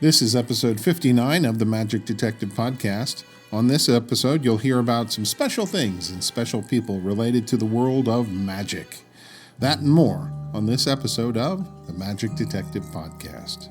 This is episode 59 of the Magic Detective Podcast. On this episode, you'll hear about some special things and special people related to the world of magic. That and more on this episode of the Magic Detective Podcast.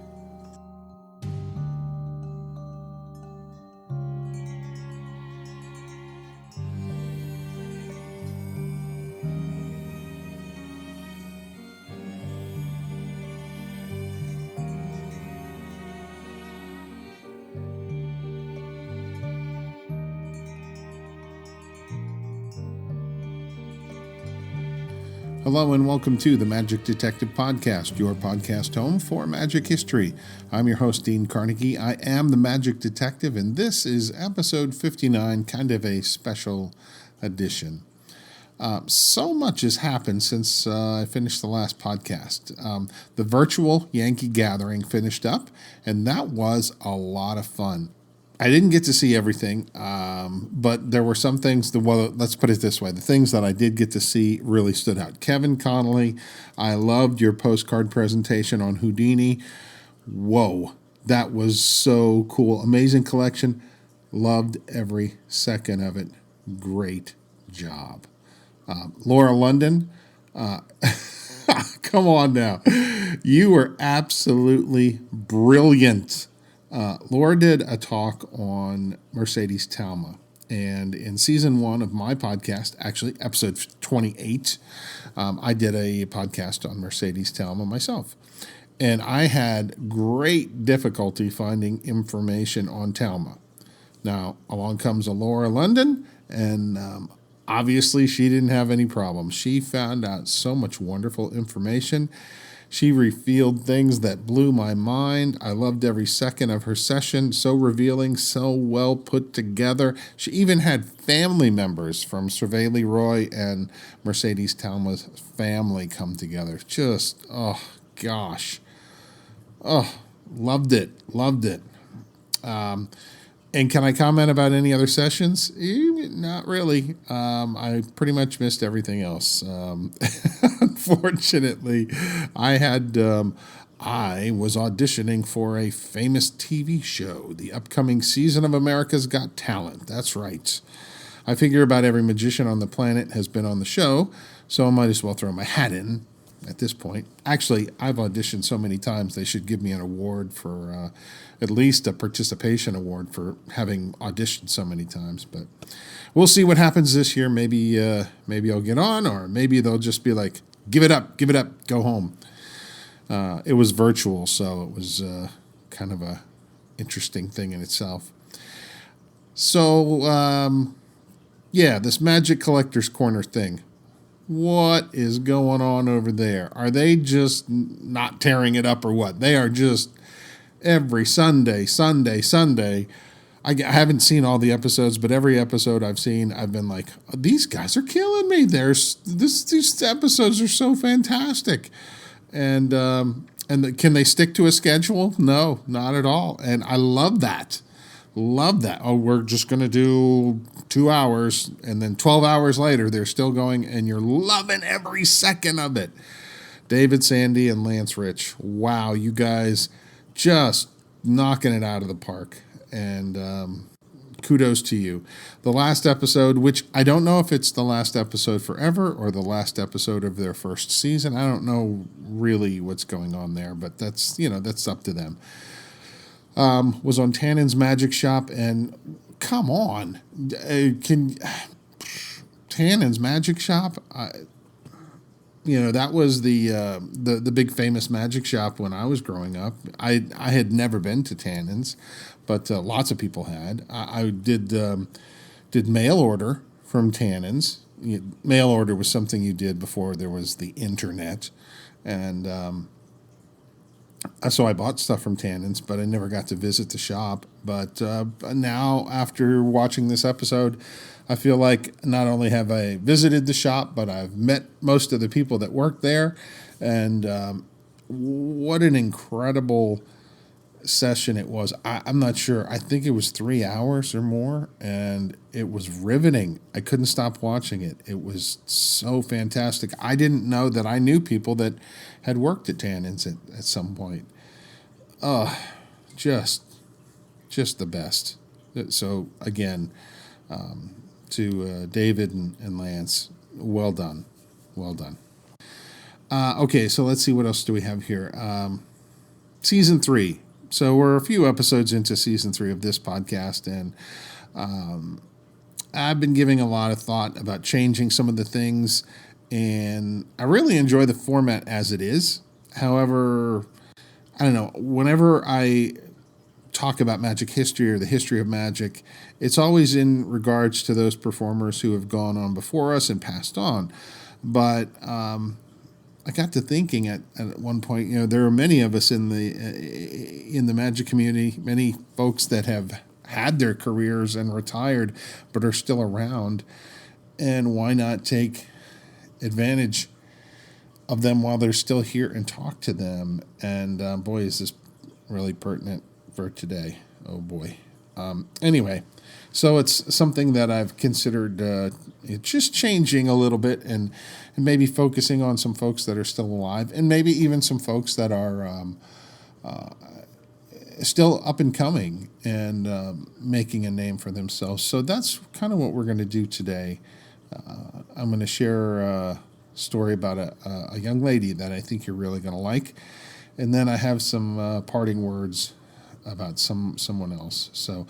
Hello and welcome to the Magic Detective Podcast, your podcast home for magic history. I'm your host, Dean Carnegie. I am the Magic Detective, and this is episode 59, kind of a special edition. So much has happened since I finished the last podcast. The virtual Yankee gathering finished up, and that was a lot of fun. I didn't get to see everything, but there were some things, let's put it this way. The things that I did get to see really stood out. Kevin Connolly, I loved your postcard presentation on Houdini. Whoa, that was so cool. Amazing collection. Loved every second of it. Great job. Laura London, come on now. You were absolutely brilliant. Laura did a talk on Mercedes Talma, and in season 1 of my podcast, actually episode 28, I did a podcast on Mercedes Talma myself, and I had great difficulty finding information on Talma. Now, along comes a Laura London, and obviously she didn't have any problems. She found out so much wonderful information. She revealed things that blew my mind. I loved every second of her session. So revealing, so well put together. She even had family members from Survey Leroy and Mercedes Talma's family come together. Just, oh, gosh. Oh, loved it. Loved it. And can I comment about any other sessions? Not really. I pretty much missed everything else. Unfortunately, I was auditioning for a famous TV show, the upcoming season of America's Got Talent. That's right. I figure about every magician on the planet has been on the show, so I might as well throw my hat in at this point. Actually, I've auditioned so many times they should give me an award for at least a participation award for having auditioned so many times. But we'll see what happens this year. Maybe I'll get on, or maybe they'll just be like, give it up, go home. It was virtual, so it was kind of a interesting thing in itself. So, this Magic Collector's Corner thing. What is going on over there? Are they just not tearing it up or what? They are just every Sunday. I haven't seen all the episodes, but every episode I've seen, I've been like, these guys are killing me. These episodes are so fantastic. And can they stick to a schedule? No, not at all. And I love that. Oh, we're just going to do 2 hours, and then 12 hours later, they're still going, and you're loving every second of it. David Sandy and Lance Rich. Wow, you guys just knocking it out of the park. And kudos to you. The last episode, which I don't know if it's the last episode forever or the last episode of their first season. I don't know really what's going on there, but that's up to them. Was on Tannen's Magic Shop, and come on, Tannen's Magic Shop? That was the big famous magic shop when I was growing up. I had never been to Tannen's, but lots of people had. I did mail order from Tannen's. Mail order was something you did before there was the internet, and so I bought stuff from Tannen's, but I never got to visit the shop. But now, after watching this episode, I feel like not only have I visited the shop, but I've met most of the people that work there. And what an incredible session it was. I'm not sure. I think it was 3 hours or more, and it was riveting. I couldn't stop watching it. It was so fantastic. I didn't know that I knew people that had worked at Tannen's at some point. just the best. So again, to David and Lance, well done, well done. Okay, so let's see what else do we have here. Season 3. So we're a few episodes into season 3 of this podcast, and I've been giving a lot of thought about changing some of the things, and I really enjoy the format as it is. However, I don't know, whenever I talk about Magic history or the history of Magic, it's always in regards to those performers who have gone on before us and passed on. But I got to thinking at one point, there are many of us in the Magic community, many folks that have had their careers and retired, but are still around. And why not take advantage of them while they're still here and talk to them? And boy, is this really pertinent for today. Oh boy. Anyway, so it's something that I've considered just changing a little bit and maybe focusing on some folks that are still alive, and maybe even some folks that are still up and coming and making a name for themselves. So that's kind of what we're going to do today. I'm going to share a story about a young lady that I think you're really going to like, and then I have some parting words about someone else. So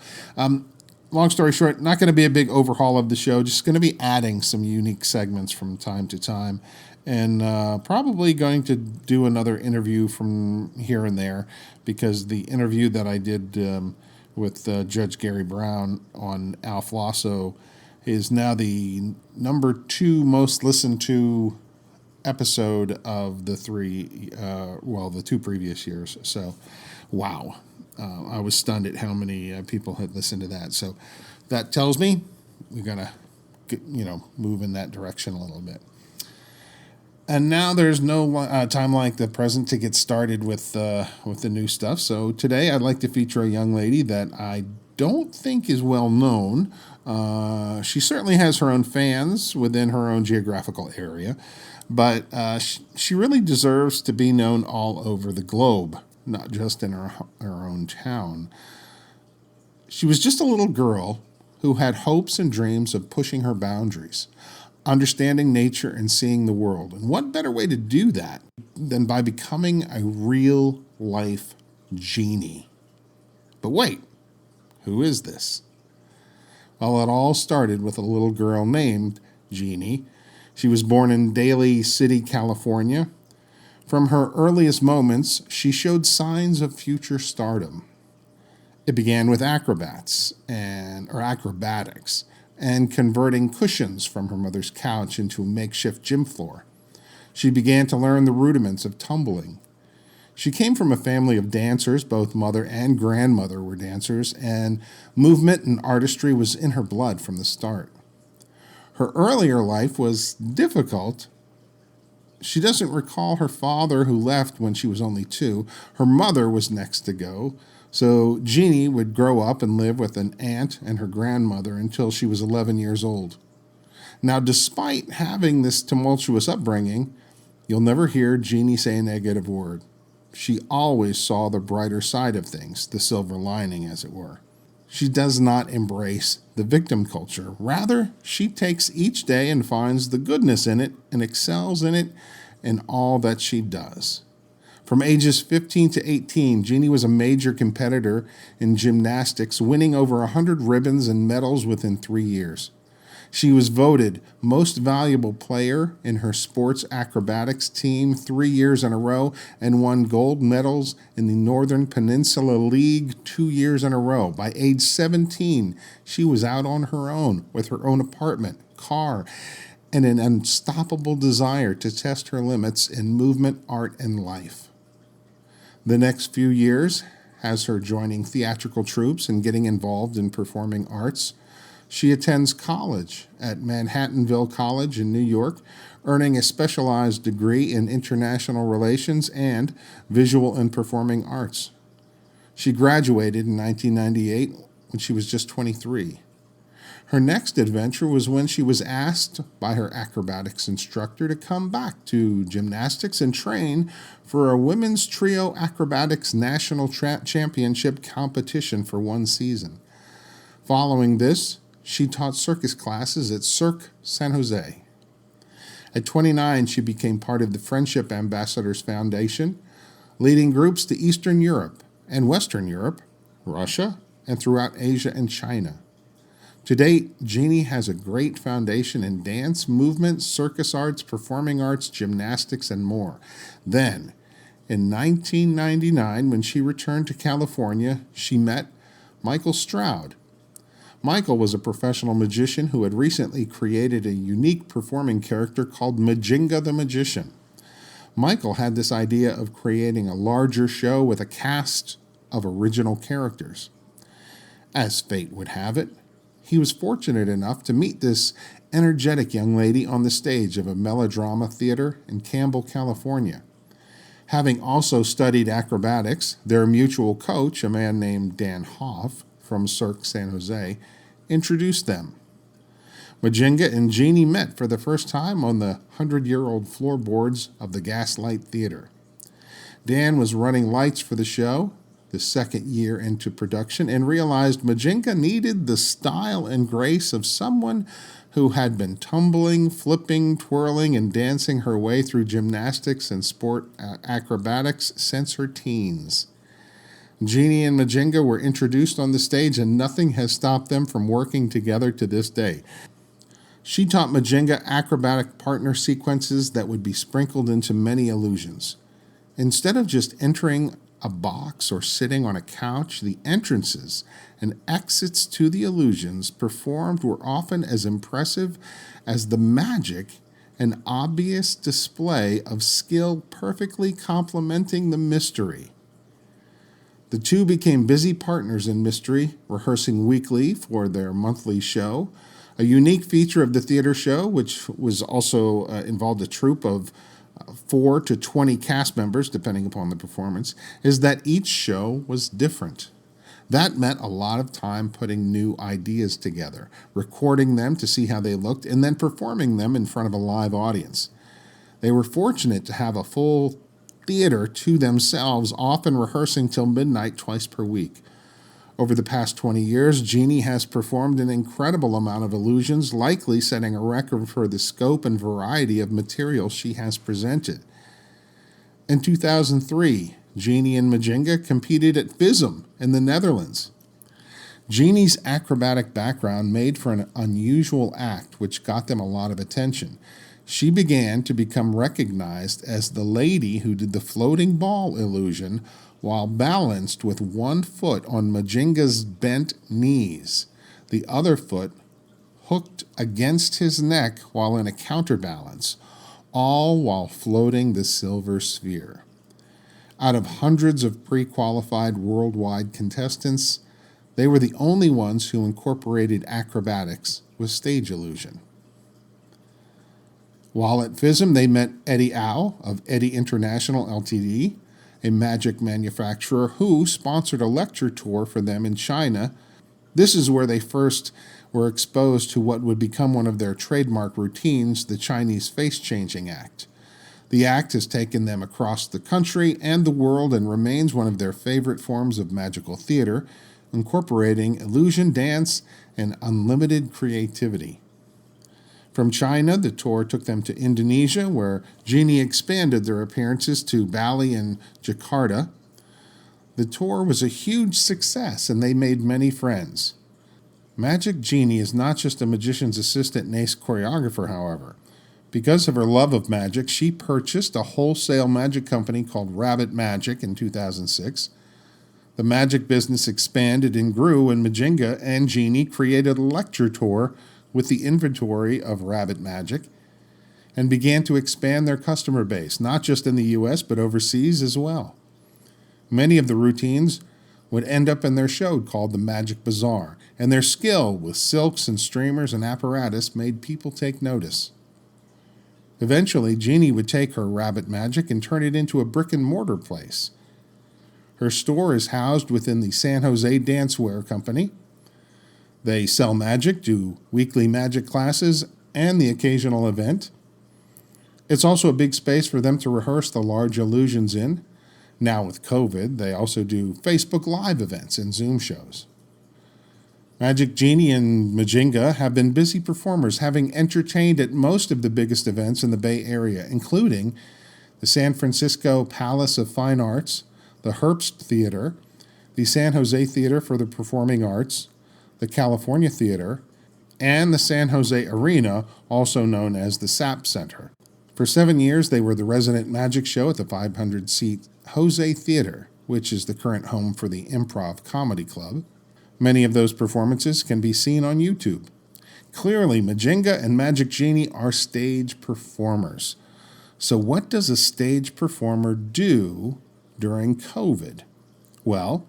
long story short, not going to be a big overhaul of the show, just going to be adding some unique segments from time to time, and probably going to do another interview from here and there, because the interview that I did with Judge Gary Brown on Al Flosso is now the number 2 most listened to episode of the 2 previous years. So, wow. I was stunned at how many people had listened to that. So that tells me we're going to move in that direction a little bit. And now there's no time like the present to get started with the new stuff. So today I'd like to feature a young lady that I don't think is well known. She certainly has her own fans within her own geographical area, but she really deserves to be known all over the globe, not just in her own town. She was just a little girl who had hopes and dreams of pushing her boundaries, understanding nature and seeing the world. And what better way to do that than by becoming a real-life genie? But wait, who is this? Well, it all started with a little girl named Jeannie. She was born in Daly City, California. From her earliest moments, she showed signs of future stardom. It began with acrobatics and converting cushions from her mother's couch into a makeshift gym floor. She began to learn the rudiments of tumbling. She came from a family of dancers. Both mother and grandmother were dancers, and movement and artistry was in her blood from the start. Her earlier life was difficult. She doesn't recall her father, who left when she was only 2. Her mother was next to go, so Jeannie would grow up and live with an aunt and her grandmother until she was 11 years old. Now, despite having this tumultuous upbringing, you'll never hear Jeannie say a negative word. She always saw the brighter side of things, the silver lining, as it were. She does not embrace the victim culture. Rather, she takes each day and finds the goodness in it and excels in it in all that she does. From ages 15 to 18, Jeannie was a major competitor in gymnastics, winning over 100 ribbons and medals within 3 years. She was voted most valuable player in her sports acrobatics team 3 years in a row and won gold medals in the Northern Peninsula League 2 years in a row. By age 17, she was out on her own with her own apartment, car, and an unstoppable desire to test her limits in movement, art, and life. The next few years has her joining theatrical troupes and getting involved in performing arts. She attends college at Manhattanville College in New York, earning a specialized degree in international relations and visual and performing arts. She graduated in 1998 when she was just 23. Her next adventure was when she was asked by her acrobatics instructor to come back to gymnastics and train for a women's trio acrobatics national championship competition for one season. Following this, she taught circus classes at Cirque San Jose. At 29, she became part of the Friendship Ambassadors Foundation, leading groups to Eastern Europe and Western Europe, Russia, and throughout Asia and China. To date, Jeannie has a great foundation in dance, movement, circus arts, performing arts, gymnastics, and more. Then, in 1999, when she returned to California, she met Michael Stroud. Michael was a professional magician who had recently created a unique performing character called Majinga the Magician. Michael had this idea of creating a larger show with a cast of original characters. As fate would have it, he was fortunate enough to meet this energetic young lady on the stage of a melodrama theater in Campbell, California. Having also studied acrobatics, their mutual coach, a man named Dan Hoff from Cirque San Jose, introduced them. Majinga and Jeannie met for the first time on the 100-year-old floorboards of the Gaslight Theater. Dan was running lights for the show, the second year into production, and realized Majinga needed the style and grace of someone who had been tumbling, flipping, twirling, and dancing her way through gymnastics and sport acrobatics since her teens. Jeannie and Majinga were introduced on the stage, and nothing has stopped them from working together to this day. She taught Majinga acrobatic partner sequences that would be sprinkled into many illusions. Instead of just entering a box or sitting on a couch, the entrances and exits to the illusions performed were often as impressive as the magic and obvious display of skill perfectly complementing the mystery. The two became busy partners in mystery, rehearsing weekly for their monthly show. A unique feature of the theater show, which was also involved a troupe of 4 to 20 cast members, depending upon the performance, is that each show was different. That meant a lot of time putting new ideas together, recording them to see how they looked, and then performing them in front of a live audience. They were fortunate to have a full theater to themselves, often rehearsing till midnight twice per week. Over the past 20 years, Jeannie has performed an incredible amount of illusions, likely setting a record for the scope and variety of material she has presented. In 2003, Jeannie and Majinga competed at FISM in the Netherlands. Jeannie's acrobatic background made for an unusual act which got them a lot of attention. She began to become recognized as the lady who did the floating ball illusion while balanced with one foot on Majinga's bent knees, the other foot hooked against his neck while in a counterbalance, all while floating the silver sphere. Out of hundreds of pre-qualified worldwide contestants, they were the only ones who incorporated acrobatics with stage illusion. While at FISM, they met Eddie Au of Eddie International Ltd., a magic manufacturer who sponsored a lecture tour for them in China. This is where they first were exposed to what would become one of their trademark routines, the Chinese face-changing act. The act has taken them across the country and the world and remains one of their favorite forms of magical theater, incorporating illusion, dance, and unlimited creativity. From China, the tour took them to Indonesia, where Jeannie expanded their appearances to Bali and Jakarta. The tour was a huge success, and they made many friends. Magic Jeannie is not just a magician's assistant and ace choreographer, however. Because of her love of magic, she purchased a wholesale magic company called Rabbit Magic in 2006. The magic business expanded and grew, and Majinga and Jeannie created a lecture tour with the inventory of Rabbit Magic and began to expand their customer base, not just in the U.S., but overseas as well. Many of the routines would end up in their show called the Magic Bazaar, and their skill with silks and streamers and apparatus made people take notice. Eventually, Jeannie would take her Rabbit Magic and turn it into a brick-and-mortar place. Her store is housed within the San Jose Dancewear Company. They sell magic, do weekly magic classes, and the occasional event. It's also a big space for them to rehearse the large illusions in. Now with COVID, they also do Facebook Live events and Zoom shows. Magic Genie and Majinga have been busy performers, having entertained at most of the biggest events in the Bay Area, including the San Francisco Palace of Fine Arts, the Herbst Theater, the San Jose Theater for the Performing Arts, the California Theater, and the San Jose Arena, also known as the SAP Center. For 7 years, they were the resident magic show at the 500-seat Jose Theater, which is the current home for the Improv Comedy Club. Many of those performances can be seen on YouTube. Clearly, Majinga and Magic Genie are stage performers. So what does a stage performer do during COVID? Well,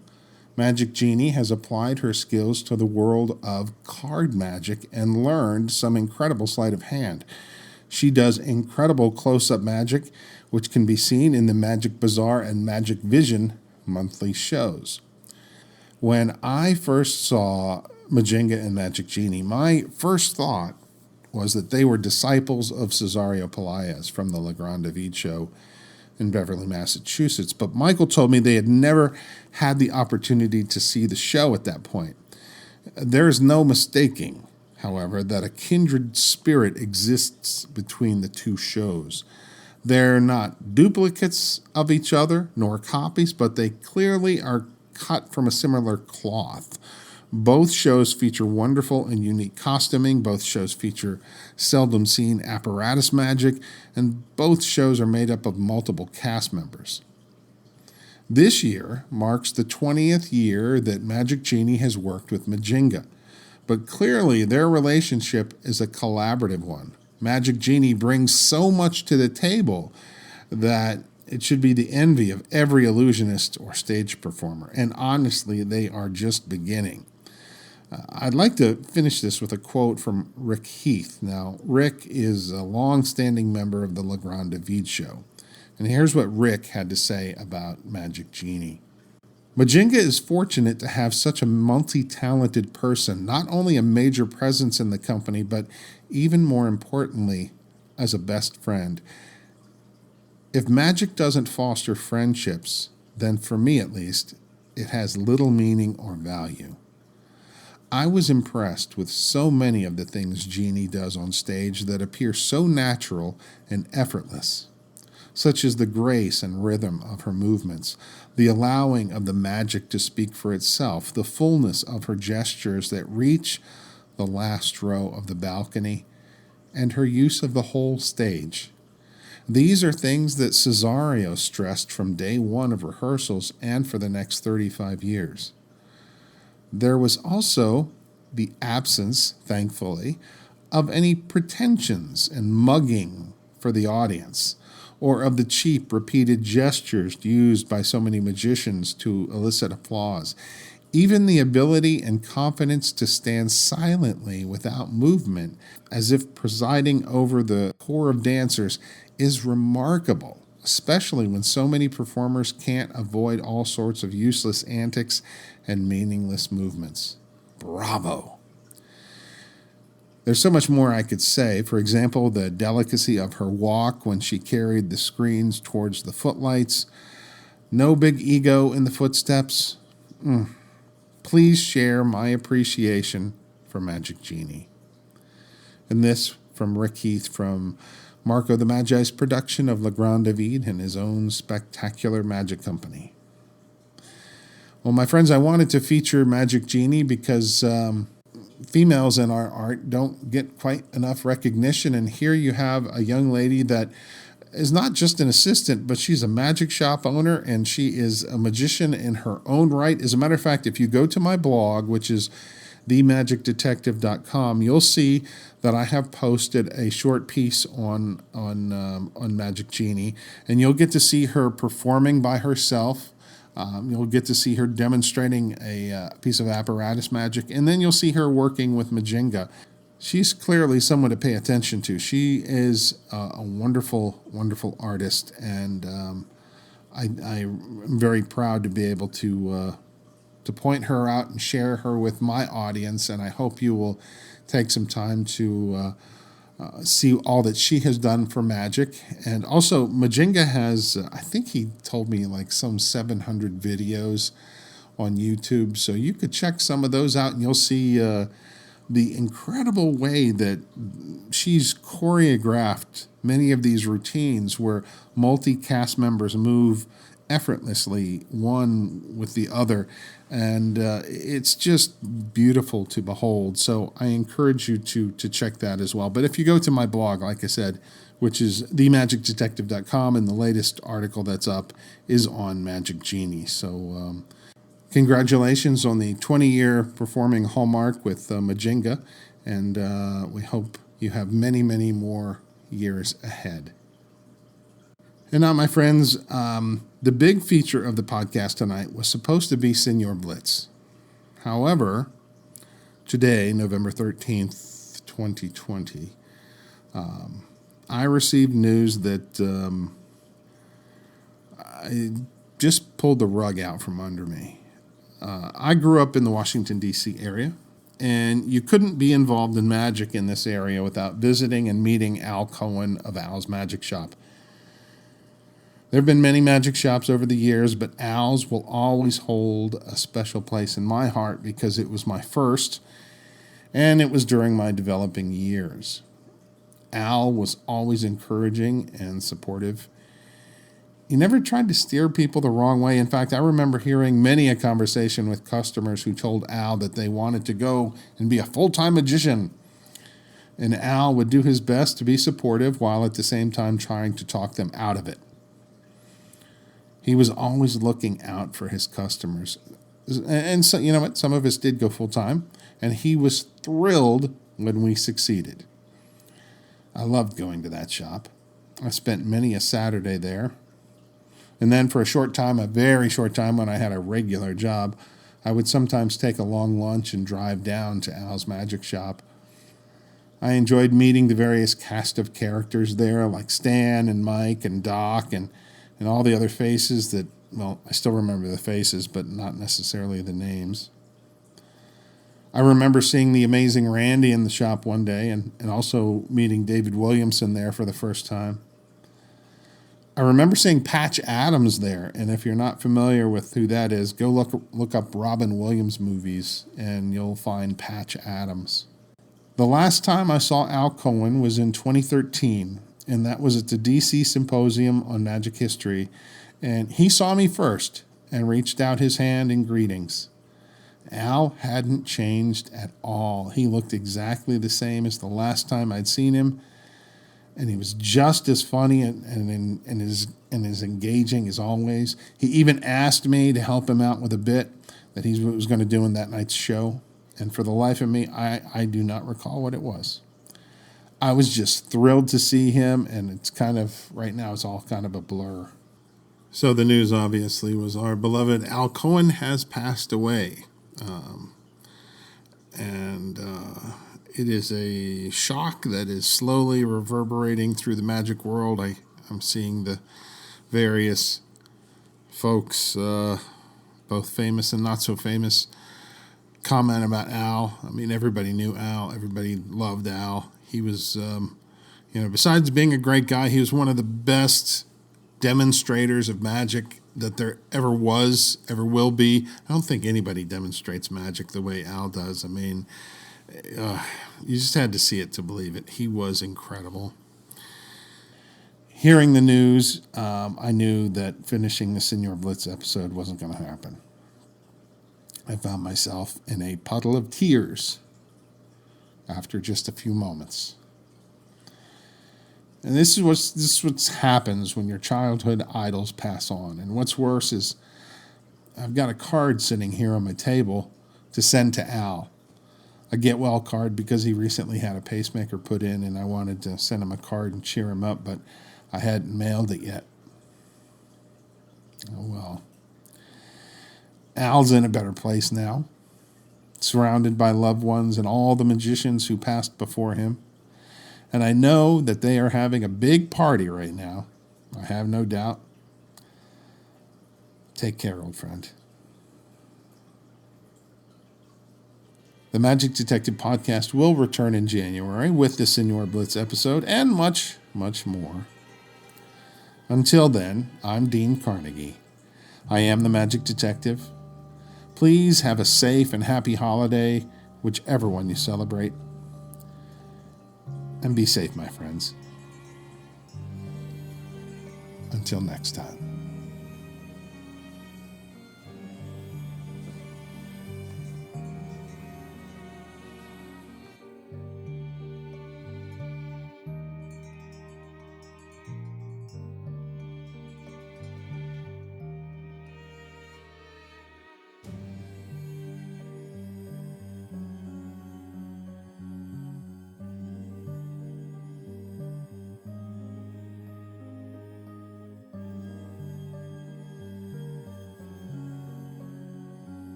Magic Genie has applied her skills to the world of card magic and learned some incredible sleight of hand. She does incredible close-up magic, which can be seen in the Magic Bazaar and Magic Vision monthly shows. When I first saw Majinga and Magic Genie, my first thought was that they were disciples of Cesario Pelaez from the LeGrand David show in Beverly, Massachusetts. But Michael told me they had never had the opportunity to see the show at that point. There is no mistaking, however, that a kindred spirit exists between the two shows. They're not duplicates of each other, nor copies, but they clearly are cut from a similar cloth. Both shows feature wonderful and unique costuming. Both shows feature seldom seen apparatus magic, and both shows are made up of multiple cast members. This year marks the 20th year that Magic Genie has worked with Majinga, but clearly their relationship is a collaborative one. Magic Genie brings so much to the table that it should be the envy of every illusionist or stage performer, and honestly, they are just beginning. I'd like to finish this with a quote from Rick Heath. Now, Rick is a long-standing member of the LeGrand David show, and here's what Rick had to say about Magic Genie. Majinga is fortunate to have such a multi-talented person, not only a major presence in the company, but even more importantly, as a best friend. If magic doesn't foster friendships, then for me at least, it has little meaning or value. I was impressed with so many of the things Genie does on stage that appear so natural and effortless, such as the grace and rhythm of her movements, the allowing of the magic to speak for itself, the fullness of her gestures that reach the last row of the balcony, and her use of the whole stage. These are things that Cesario stressed from day one of rehearsals and for the next 35 years. There was also the absence, thankfully, of any pretensions and mugging for the audience, or of the cheap, repeated gestures used by so many magicians to elicit applause. Even the ability and confidence to stand silently without movement, as if presiding over the corps of dancers, is remarkable, especially when so many performers can't avoid all sorts of useless antics and meaningless movements. Bravo! There's so much more I could say. For example, the delicacy of her walk when she carried the screens towards the footlights. No big ego in the footsteps. Please share my appreciation for Magic Genie. And this from Rick Heath from Marco the Magi's production of LeGrand David and his own spectacular magic company. Well, my friends, I wanted to feature Magic Genie because females in our art don't get quite enough recognition. And here you have a young lady that is not just an assistant, but she's a magic shop owner, and she is a magician in her own right. As a matter of fact, if you go to my blog, which is themagicdetective.com, you'll see that I have posted a short piece on Magic Genie, and you'll get to see her performing by herself. You'll get to see her demonstrating a piece of apparatus magic, and then you'll see her working with Majinga. She's clearly someone to pay attention to. She is a wonderful, wonderful artist, and I'm very proud to be able to to point her out and share her with my audience, and I hope you will take some time to see all that she has done for magic. And also, Majinga has, I think he told me, like some 700 videos on YouTube, so you could check some of those out, and you'll see the incredible way that she's choreographed many of these routines where multi-cast members move effortlessly one with the other, and it's just beautiful to behold. So I encourage you to check that as well. But if you go to my blog, like I said, which is themagicdetective.com, and the latest article that's up is on Magic Genie. So congratulations on the 20-year performing hallmark with Majinga, and we hope you have many, many more years ahead. And now, my friends, the big feature of the podcast tonight was supposed to be Senior Blitz. However, today, November 13th, 2020, I received news that I just pulled the rug out from under me. I grew up in the Washington, D.C. area, and you couldn't be involved in magic in this area without visiting and meeting Al Cohen of Al's Magic Shop. There have been many magic shops over the years, but Al's will always hold a special place in my heart because it was my first, and it was during my developing years. Al was always encouraging and supportive. He never tried to steer people the wrong way. In fact, I remember hearing many a conversation with customers who told Al that they wanted to go and be a full-time magician. And Al would do his best to be supportive while at the same time trying to talk them out of it. He was always looking out for his customers. And so, you know what? Some of us did go full-time, and he was thrilled when we succeeded. I loved going to that shop. I spent many a Saturday there. And then for a short time, a very short time, when I had a regular job, I would sometimes take a long lunch and drive down to Al's Magic Shop. I enjoyed meeting the various cast of characters there, like Stan and Mike and Doc and all the other faces that, well, I still remember the faces, but not necessarily the names. I remember seeing the amazing Randy in the shop one day and also meeting David Williamson there for the first time. I remember seeing Patch Adams there, and if you're not familiar with who that is, go look up Robin Williams movies, and you'll find Patch Adams. The last time I saw Al Cohen was in 2013, and that was at the DC Symposium on Magic History, and he saw me first and reached out his hand in greetings. Al hadn't changed at all. He looked exactly the same as the last time I'd seen him, and he was just as funny and as engaging as always. He even asked me to help him out with a bit that he was going to do in that night's show, and for the life of me, I do not recall what it was. I was just thrilled to see him, and it's kind of, right now, it's all kind of a blur. So the news, obviously, was our beloved Al Cohen has passed away. It is a shock that is slowly reverberating through the magic world. I'm seeing the various folks, both famous and not so famous, comment about Al. I mean, everybody knew Al. Everybody loved Al. He was, besides being a great guy, he was one of the best demonstrators of magic that there ever was, ever will be. I don't think anybody demonstrates magic the way Al does. I mean, you just had to see it to believe it. He was incredible. Hearing the news, I knew that finishing the Senior Blitz episode wasn't going to happen. I found myself in a puddle of tears after just a few moments. And this is what happens when your childhood idols pass on. And what's worse is I've got a card sitting here on my table to send to Al. A get well card because he recently had a pacemaker put in, and I wanted to send him a card and cheer him up, but I hadn't mailed it yet. Oh well. Al's in a better place now, surrounded by loved ones and all the magicians who passed before him. And I know that they are having a big party right now. I have no doubt. Take care, old friend. The Magic Detective podcast will return in January with the Senior Blitz episode and much, much more. Until then, I'm Dean Carnegie. I am the Magic Detective. Please have a safe and happy holiday, whichever one you celebrate. And be safe, my friends. Until next time.